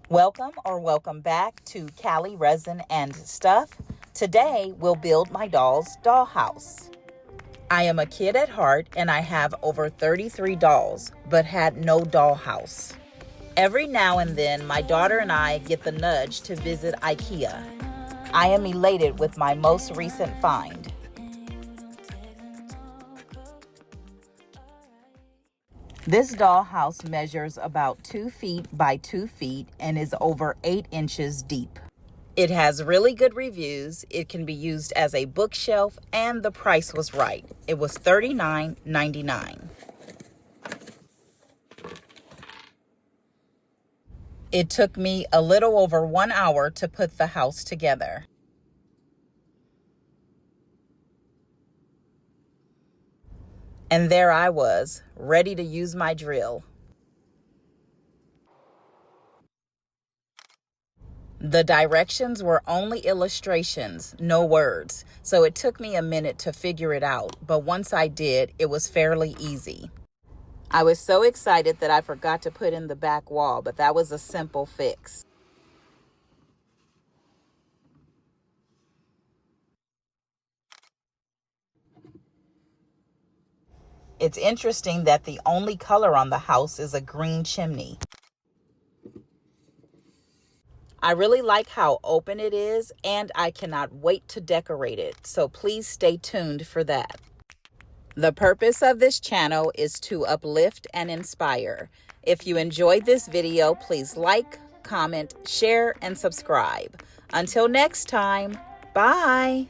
Welcome back to Cali Resin and Stuff. Today we'll build my doll's dollhouse. I am a kid at heart and I have over 33 dolls, but had no dollhouse. Every now and then my daughter and I get the nudge to visit IKEA. I am elated with my most recent find. This dollhouse measures about 2 feet by 2 feet and is over 8 inches deep. It has really good reviews. It can be used as a bookshelf and the price was right. It was $39.99. It took me a little over 1 hour to put the house together. And there I was, ready to use my drill. The directions were only illustrations, no words, so it took me a minute to figure it out, but once I did, it was fairly easy. I was so excited that I forgot to put in the back wall, but that was a simple fix. It's interesting that the only color on the house is a green chimney. I really like how open it is, and I cannot wait to decorate it, so please stay tuned for that. The purpose of this channel is to uplift and inspire. If you enjoyed this video, please like, comment, share, and subscribe. Until next time, bye!